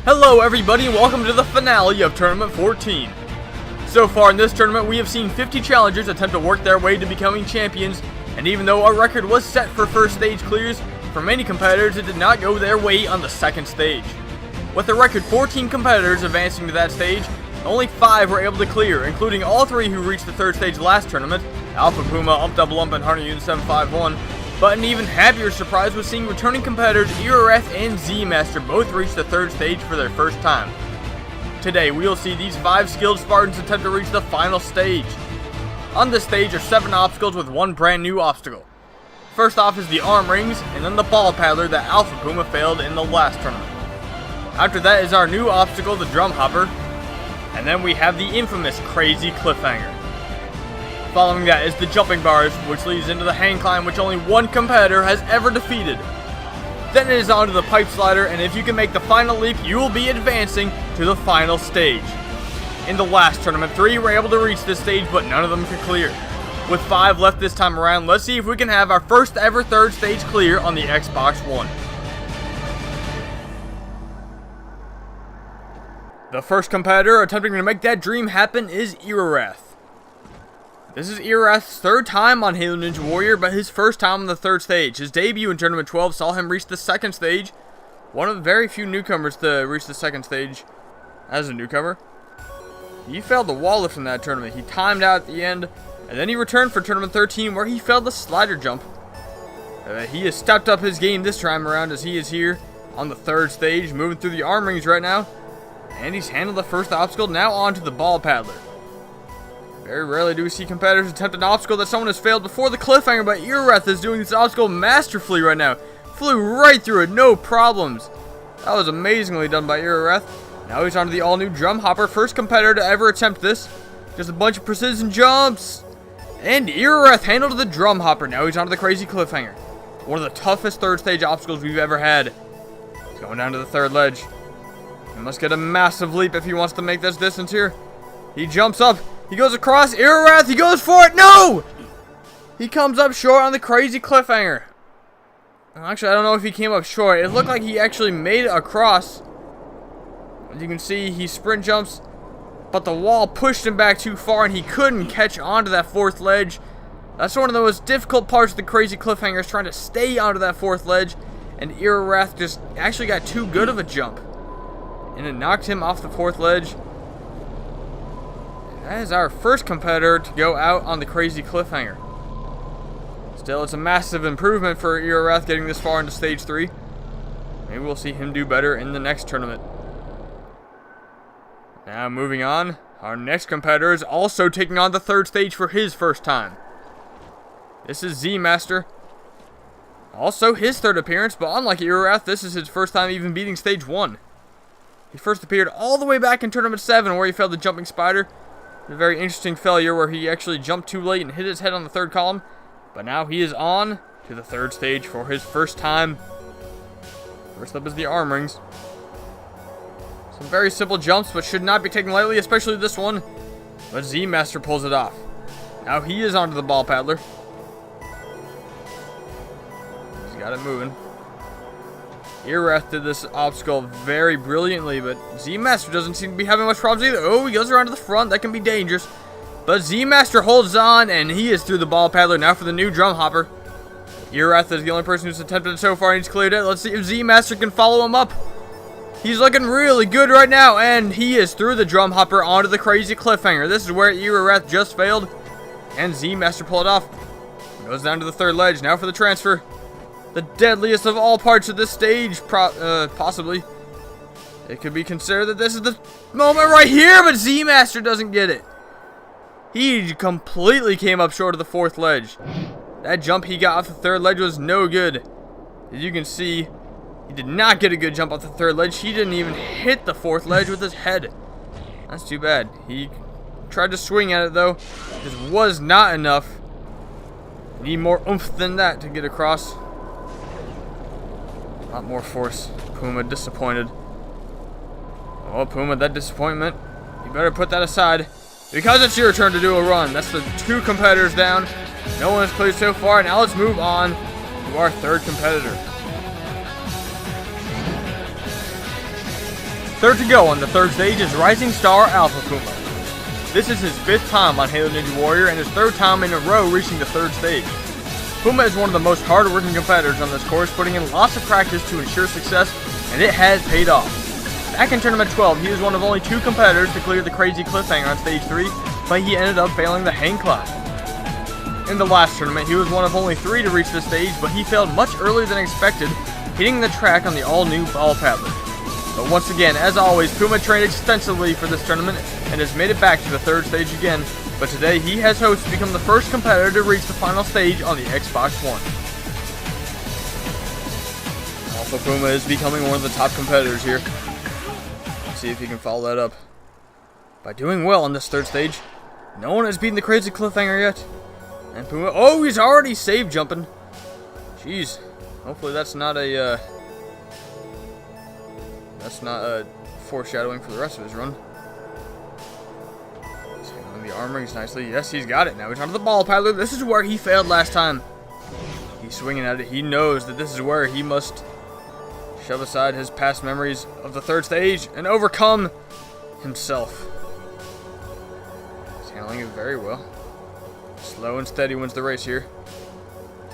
Hello everybody and welcome to the finale of Tournament 14. So far in this tournament we have seen 50 challengers attempt to work their way to becoming champions, and even though our record was set for first stage clears, for many competitors it did not go their way on the second stage. With a record 14 competitors advancing to that stage, only 5 were able to clear, including all 3 who reached the third stage last tournament, Alpha Puma, Umph, and HunterUnit751. But an even happier surprise was seeing returning competitors Erowrath and Z-Master both reach the third stage for their first time. Today we will see these 5 skilled Spartans attempt to reach the final stage. On this stage are 7 obstacles with 1 brand new obstacle. First off is the arm rings, and then the ball paddler that Alpha Puma failed in the last tournament. After that is our new obstacle, the drum hopper, and then we have the infamous crazy cliffhanger. Following that is the jumping bars, which leads into the hang climb, which only 1 competitor has ever defeated. Then it is on to the pipe slider, and if you can make the final leap, you will be advancing to the final stage. In the last tournament, 3 were able to reach this stage, but none of them could clear. With 5 left this time around, let's see if we can have our first ever third stage clear on the Xbox One. The first competitor attempting to make that dream happen is Erowrath. This is Erowrath's 3rd time on Halo Ninja Warrior, but his first time on the third stage. His debut in Tournament 12 saw him reach the second stage, one of the very few newcomers to reach the second stage as a newcomer. He failed the wall lift in that tournament. He timed out at the end, and then he returned for Tournament 13 where he failed the slider jump. He has stepped up his game this time around as he is here on the third stage, moving through the arm rings right now, and he's handled the first obstacle. Now on to the ball paddler. Very rarely do we see competitors attempt an obstacle that someone has failed before the cliffhanger, but Erowrath is doing this obstacle masterfully right now. Flew right through it, no problems. That was amazingly done by Erowrath. Now he's on to the all-new drum hopper, first competitor to ever attempt this. Just a bunch of precision jumps. And Erowrath handled the drum hopper. Now he's on to the crazy cliffhanger. One of the toughest third stage obstacles we've ever had. He's going down to the third ledge. He must get a massive leap if he wants to make this distance here. He jumps up. He goes across. Erowrath, he goes for it. No! He comes up short on the crazy cliffhanger. Actually, I don't know if he came up short. It looked like he actually made it across. As you can see, he sprint jumps, but the wall pushed him back too far and he couldn't catch onto that 4th ledge. That's one of the most difficult parts of the crazy cliffhanger, is trying to stay onto that 4th ledge, and Erowrath just actually got too good of a jump, and it knocked him off the 4th ledge. That is our first competitor to go out on the crazy cliffhanger. Still, it's a massive improvement for Erowrath getting this far into stage 3. Maybe we'll see him do better in the next tournament. Now moving on, our next competitor is also taking on the third stage for his first time. This is Z-Master. Also his 3rd appearance, but unlike Erowrath, this is his first time even beating stage 1. He first appeared all the way back in Tournament 7 where he failed the jumping spider. A very interesting failure where he actually jumped too late and hit his head on the 3rd column. But now he is on to the third stage for his first time. First up is the arm rings. Some very simple jumps, but should not be taken lightly, especially this one. But Z-Master pulls it off. Now he is onto the ball paddler. He's got it moving. Erowrath did this obstacle very brilliantly, but Z-Master doesn't seem to be having much problems either. Oh, he goes around to the front. That can be dangerous. But Z-Master holds on, and he is through the ball paddler. Now for the new drum hopper. Erowrath is the only person who's attempted it so far, and he's cleared it. Let's see if Z-Master can follow him up. He's looking really good right now, and he is through the drum hopper onto the crazy cliffhanger. This is where Erowrath just failed, and Z-Master pulled it off. Goes down to the 3rd ledge. Now for the transfer. The deadliest of all parts of this stage, possibly. It could be considered that this is the moment right here, but Z-Master doesn't get it. He completely came up short of the 4th ledge. That jump he got off the 3rd ledge was no good. As you can see, he did not get a good jump off the 3rd ledge. He didn't even hit the 4th ledge with his head. That's too bad. He tried to swing at it though. This was not enough. Need more oomph than that to get across. A lot more force. Puma disappointed. Oh, Puma, that disappointment. You better put that aside, because it's your turn to do a run. That's the 2 competitors down. No one has cleared so far. Now let's move on to our 3rd competitor. Third to go on the third stage is Rising Star Alpha Puma. This is his 5th time on Halo Ninja Warrior and his 3rd time in a row reaching the 3rd stage. Puma is one of the most hard-working competitors on this course, putting in lots of practice to ensure success, and it has paid off. Back in Tournament 12, he was one of only 2 competitors to clear the crazy cliffhanger on Stage 3, but he ended up failing the hang climb. In the last tournament, he was one of only 3 to reach this stage, but he failed much earlier than expected, hitting the track on the all-new ball paddler. But once again, as always, Puma trained extensively for this tournament and has made it back to the 3rd stage again, but today he has hopes to become the first competitor to reach the final stage on the Xbox One. Alpha Puma is becoming one of the top competitors here. Let's see if he can follow that up by doing well on this 3rd stage. No one has beaten the crazy cliffhanger yet. And Puma, oh, he's already save jumping. Jeez, hopefully that's not a foreshadowing for the rest of his run. He's handling the armor, he's nicely, yes, he's got it. Now he's onto the ball paddler. This is where he failed last time. He's swinging at it. He knows that this is where he must shove aside his past memories of the 3rd stage and overcome himself. He's handling it very well. Slow and steady wins the race here.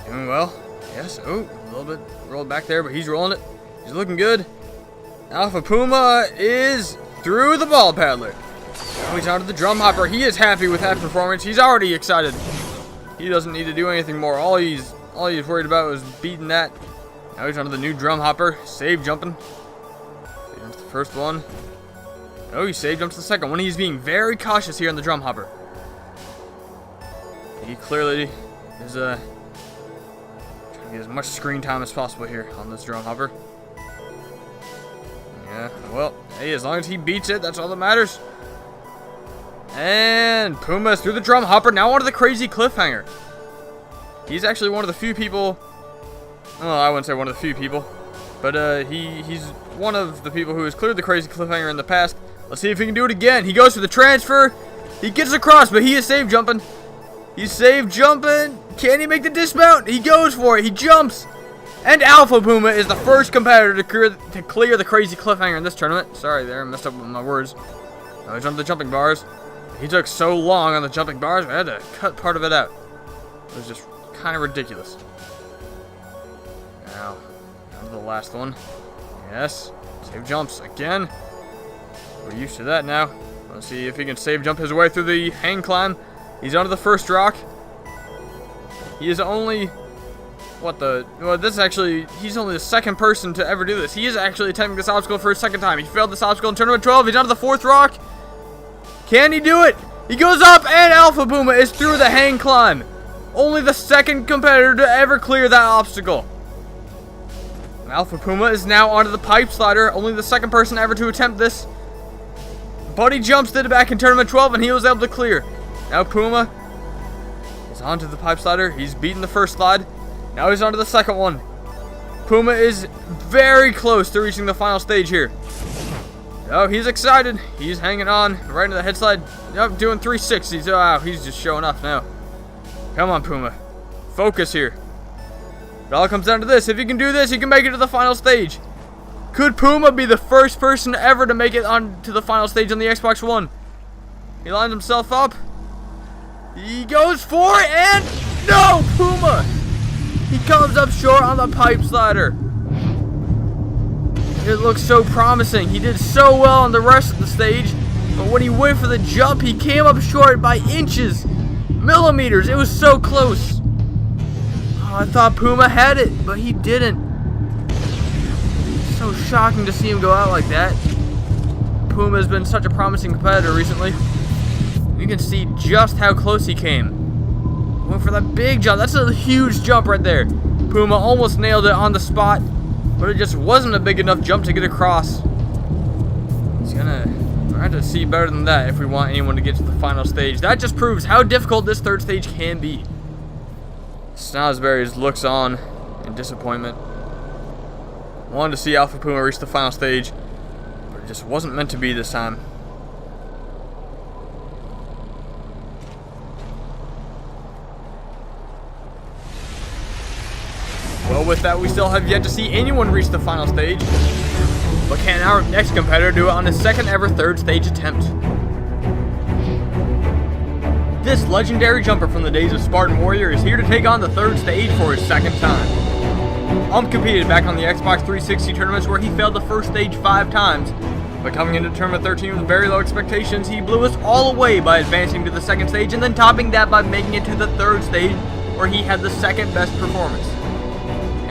Doing well. Yes. Oh, a little bit rolled back there, but he's rolling it. He's looking good. Alpha Puma is through the ball paddler. Now he's onto the drum hopper. He is happy with that performance. He's already excited. He doesn't need to do anything more. All he's worried about was beating that. Now he's onto the new drum hopper. Save jumping. Save jumps the first one. Oh, he save jumps the second one. He's being very cautious here on the drum hopper. He clearly is trying to get as much screen time as possible here on this drum hopper. Yeah, well, hey, as long as he beats it, that's all that matters. And Puma's through the drum hopper, now onto the crazy cliffhanger. He's actually one of the few people, well, I wouldn't say one of the few people, but he's one of the people who has cleared the crazy cliffhanger in the past. Let's see if he can do it again. He goes for the transfer. He gets across, but he is save jumping. He's save jumping. Can he make the dismount? He goes for it. He jumps. And Alpha Puma is the first competitor to clear the crazy cliffhanger in this tournament. Sorry there, I messed up with my words. Now he's on the jumping bars. He took so long on the jumping bars, I had to cut part of it out. It was just kind of ridiculous. Now, on to the last one. Yes, save jumps again. We're used to that now. Let's see if he can save jump his way through the hang climb. He's onto the first rock. He is only, he's only the 2nd person to ever do this. He is actually attempting this obstacle for his 2nd time. He failed this obstacle in Tournament 12. He's onto the 4th rock. Can he do it? He goes up, and Alpha Puma is through the hang climb. Only the 2nd competitor to ever clear that obstacle. Alpha Puma is now onto the pipe slider. Only the 2nd person ever to attempt this. Buddy Jumps did it back in Tournament 12, and he was able to clear. Now Puma is onto the pipe slider. He's beaten the first slide. Now he's onto the 2nd one. Puma is very close to reaching the final stage here. Oh, he's excited. He's hanging on right into the head slide. Yep, doing 360s. Oh, wow, he's just showing off now. Come on, Puma. Focus here. It all comes down to this. If he can do this, he can make it to the final stage. Could Puma be the first person ever to make it on to the final stage on the Xbox One? He lines himself up. He goes for it, and no, Puma! He comes up short on the pipe slider. It looks so promising. He did so well on the rest of the stage, but when he went for the jump, he came up short by inches, millimeters. It was so close. Oh, I thought Puma had it, but he didn't. So shocking to see him go out like that. Puma has been such a promising competitor recently. You can see just how close he came. Went for that big jump. That's a huge jump right there. Puma almost nailed it on the spot, but it just wasn't a big enough jump to get across. We're gonna have to see better than that if we want anyone to get to the final stage. That just proves how difficult this 3rd stage can be. Snozberries looks on in disappointment. Wanted to see Alpha Puma reach the final stage, but it just wasn't meant to be this time. Well, with that, we still have yet to see anyone reach the final stage. But can our next competitor do it on his second ever third stage attempt? This legendary jumper from the days of Spartan Warrior is here to take on the third stage for his second time. Umph competed back on the Xbox 360 tournaments where he failed the first stage 5 times. But coming into tournament 13 with very low expectations, he blew us all away by advancing to the second stage and then topping that by making it to the third stage where he had the second best performance.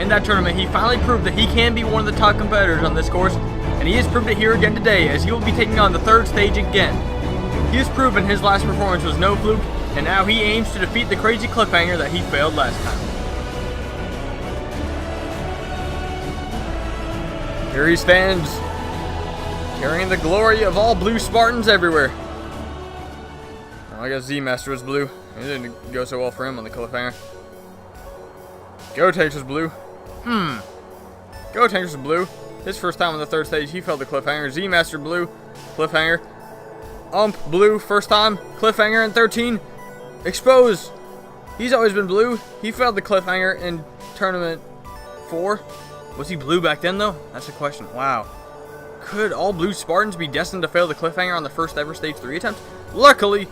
In that tournament, he finally proved that he can be one of the top competitors on this course, and he has proved it here again today as he will be taking on the third stage again. He has proven his last performance was no fluke, and now he aims to defeat the crazy cliffhanger that he failed last time. Here he stands, carrying the glory of all blue Spartans everywhere. Well, I guess Z-Master was blue. It didn't go so well for him on the cliffhanger. Gotenks was blue. Gotenks was blue. His first time on the third stage, he failed the cliffhanger. Z-Master blue, cliffhanger. Umph blue, first time, cliffhanger in 13. Expose. He's always been blue. He failed the cliffhanger in tournament 4. Was he blue back then though? That's the question. Wow. Could all blue Spartans be destined to fail the cliffhanger on the first ever stage 3 attempt? Luckily,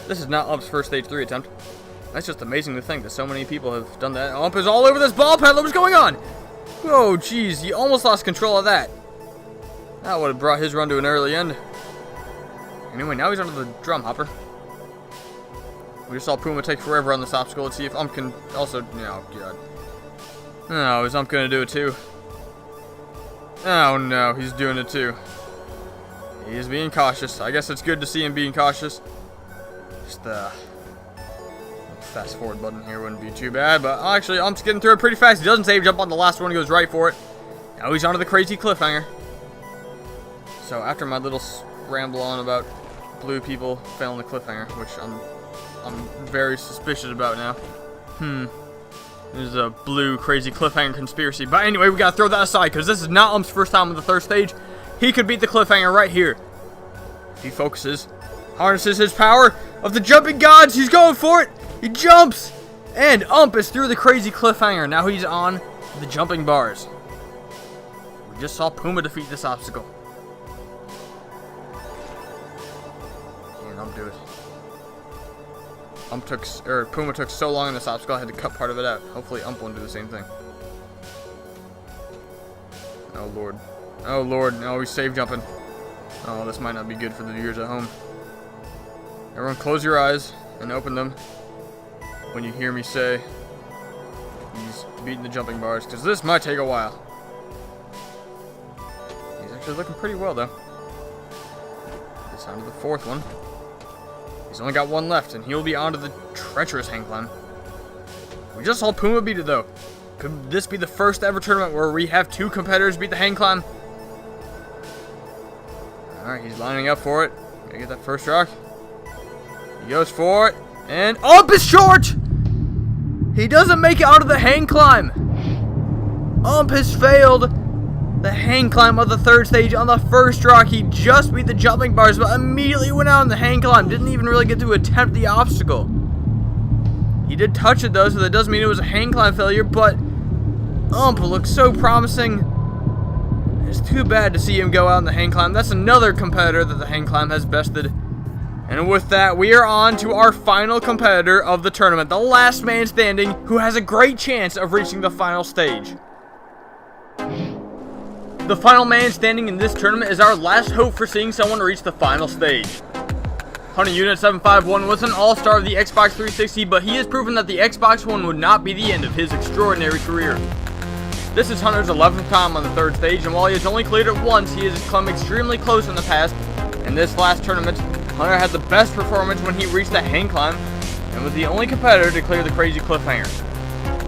this is not Umph's first stage 3 attempt. That's just amazing to think that so many people have done that. Umph is all over this ball pedal. What's going on? Oh, jeez. He almost lost control of that. That would have brought his run to an early end. Anyway, now he's under the drum hopper. We just saw Puma take forever on this obstacle. Let's see if Umph can also... Oh, God. Oh, is Umph going to do it too? Oh, no. He's doing it too. He is being cautious. I guess it's good to see him being cautious. Just the fast forward button here wouldn't be too bad. But actually, Umph's getting through it pretty fast. He doesn't save jump on the last one. He goes right for it. Now he's onto the crazy cliffhanger. So after my little ramble on about blue people failing the cliffhanger, which I'm very suspicious about now. This is a blue crazy cliffhanger conspiracy. But anyway, we gotta throw that aside because this is not Umph's first time on the third stage. He could beat the cliffhanger right here. He focuses, harnesses his power of the jumping gods. He's going for it. He jumps, and Umph is through the crazy cliffhanger. Now he's on the jumping bars. We just saw Puma defeat this obstacle. Can't Umph do it? Puma took so long in this obstacle, I had to cut part of it out. Hopefully Umph won't do the same thing. Oh lord. Oh lord, no, he's save jumping. Oh, this might not be good for the viewers at home. Everyone close your eyes and open them when you hear me say he's beating the jumping bars, because this might take a while. He's actually looking pretty well though. It's on to the 4th one. He's only got 1 left, and he'll be onto the treacherous hang climb. We just saw Puma beat it, though. Could this be the first ever tournament where we have 2 competitors beat the hang climb? Alright, he's lining up for it. Gotta get that first rock. He goes for it, and Umph is short! He doesn't make it onto the hang climb. Umph has failed the hang climb of the third stage on the first rock. He just beat the jumping bars, but immediately went out on the hang climb. Didn't even really get to attempt the obstacle. He did touch it though, so that does mean it was a hang climb failure, but Umph looks so promising. It's too bad to see him go out on the hang climb. That's another competitor that the hang climb has bested. And with that, we are on to our final competitor of the tournament, the last man standing, who has a great chance of reaching the final stage. The final man standing in this tournament is our last hope for seeing someone reach the final stage. Hunter Unit 751 was an all-star of the Xbox 360, but he has proven that the Xbox One would not be the end of his extraordinary career. This is Hunter's 11th time on the third stage, and while he has only cleared it once, he has come extremely close in the past. In this last tournament, Hunter had the best performance when he reached the hang climb, and was the only competitor to clear the crazy cliffhanger.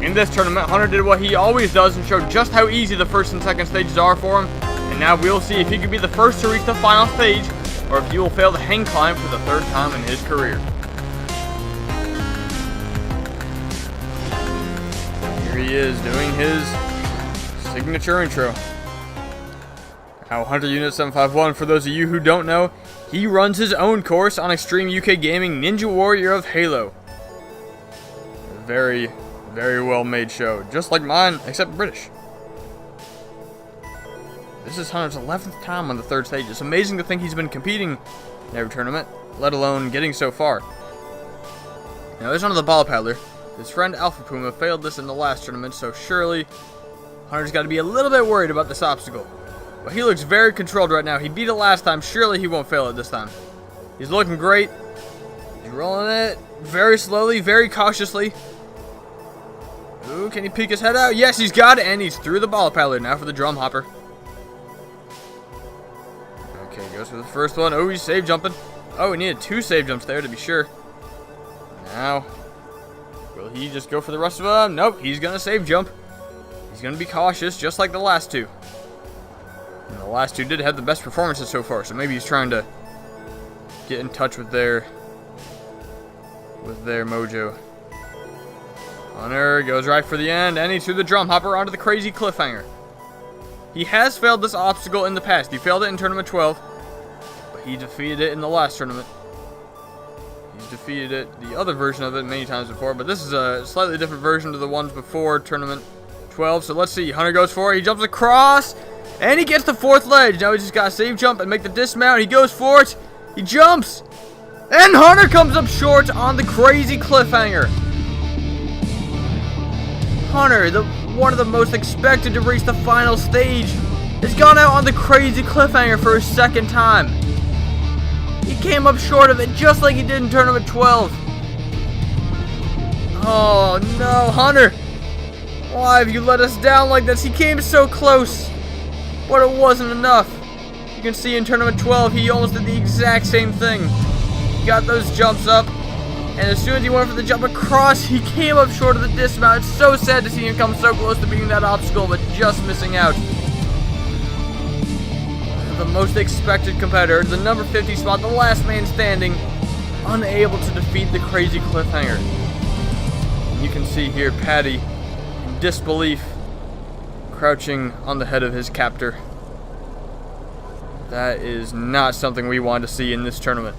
In this tournament, Hunter did what he always does and showed just how easy the first and second stages are for him, and now we'll see if he can be the first to reach the final stage, or if he will fail the hang climb for the 3rd time in his career. Here he is doing his signature intro. Now, Hunter Unit 751, for those of you who don't know, he runs his own course on Extreme UK Gaming Ninja Warrior of Halo. A very, very well made show, just like mine, except British. This is Hunter's 11th time on the third stage. It's amazing to think he's been competing in every tournament, let alone getting so far. Now, there's onto the ball paddler. His friend Alpha Puma failed this in the last tournament, so surely Hunter's got to be a little bit worried about this obstacle. But he looks very controlled right now. He beat it last time. Surely he won't fail it this time. He's looking great. He's rolling it very slowly, very cautiously. Ooh, can he peek his head out? Yes, he's got it, and he's through the ball paddler. Now for the drum hopper. Okay, goes for the first one. Oh, he's save jumping. Oh, he needed 2 save jumps there to be sure. Now, will he just go for the rest of them? Nope, he's going to save jump. He's going to be cautious, just like the last 2. And the last 2 did have the best performances so far, so maybe he's trying to get in touch with their mojo. Hunter goes right for the end, and he threw the drum hopper onto the crazy cliffhanger. He has failed this obstacle in the past. He failed it in Tournament 12, but he defeated it in the last tournament. He's defeated it, the other version of it, many times before, but this is a slightly different version to the ones before Tournament 12. So let's see. Hunter goes for it. He jumps across, and he gets the 4th ledge. Now he's just got to save jump and make the dismount. He goes for it. He jumps, and Hunter comes up short on the crazy cliffhanger. Hunter, one of the most expected to reach the final stage, has gone out on the crazy cliffhanger for a 2nd time. He came up short of it just like he did in Tournament 12. Oh no, Hunter! Why have you let us down like this? He came so close, but it wasn't enough. You can see in Tournament 12, he almost did the exact same thing. He got those jumps up, and as soon as he went for the jump across, he came up short of the dismount. It's so sad to see him come so close to beating that obstacle, but just missing out. The most expected competitor, the number 50 spot, the last man standing, unable to defeat the crazy cliffhanger. You can see here Patty, in disbelief, crouching on the head of his captor. That is not something we want to see in this tournament.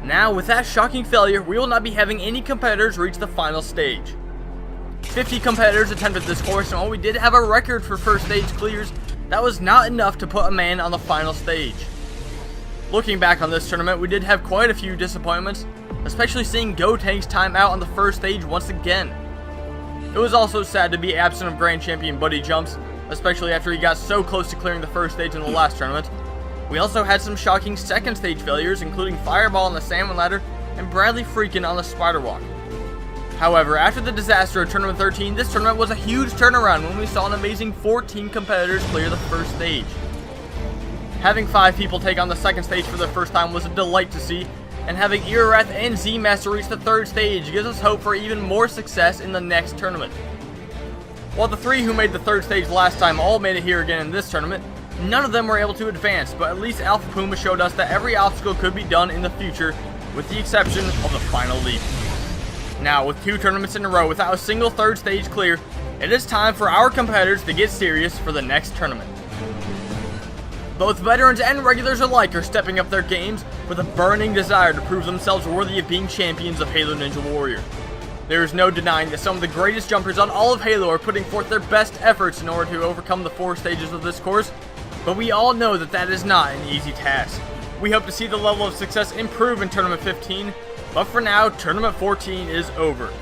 Now, with that shocking failure, we will not be having any competitors reach the final stage. 50 competitors attempted this course, and while we did have a record for first stage clears, that was not enough to put a man on the final stage. Looking back on this tournament, we did have quite a few disappointments, especially seeing Gotank's time out on the first stage once again. It was also sad to be absent of Grand Champion Buddy Jumps, especially after he got so close to clearing the first stage in the last tournament. We also had some shocking 2nd stage failures, including Fireball on the Salmon Ladder and Bradley Freakin on the Spider Walk. However, after the disaster of Tournament 13, this tournament was a huge turnaround when we saw an amazing 14 competitors clear the first stage. Having 5 people take on the 2nd stage for the first time was a delight to see, and having Erowrath and Z-Master reach the 3rd stage gives us hope for even more success in the next tournament. While the 3 who made the 3rd stage last time all made it here again in this tournament, none of them were able to advance, but at least Alpha Puma showed us that every obstacle could be done in the future, with the exception of the final leap. Now, with 2 tournaments in a row without a single 3rd stage clear, it is time for our competitors to get serious for the next tournament. Both veterans and regulars alike are stepping up their games with a burning desire to prove themselves worthy of being champions of Halo Ninja Warrior. There is no denying that some of the greatest jumpers on all of Halo are putting forth their best efforts in order to overcome the 4 stages of this course, but we all know that that is not an easy task. We hope to see the level of success improve in Tournament 15, but for now, Tournament 14 is over.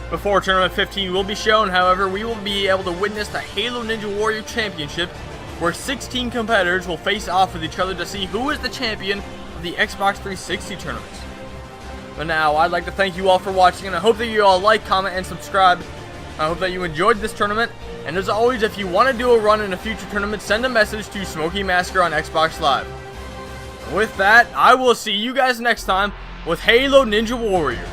Before Tournament 15 will be shown, however, we will be able to witness the Halo Ninja Warrior Championship, where 16 competitors will face off with each other to see who is the champion of the Xbox 360 tournaments. But now, I'd like to thank you all for watching, and I hope that you all like, comment, and subscribe. I hope that you enjoyed this tournament, and as always, if you want to do a run in a future tournament, send a message to SMOKEY MASSACRE on Xbox Live. With that, I will see you guys next time with Halo Ninja Warrior.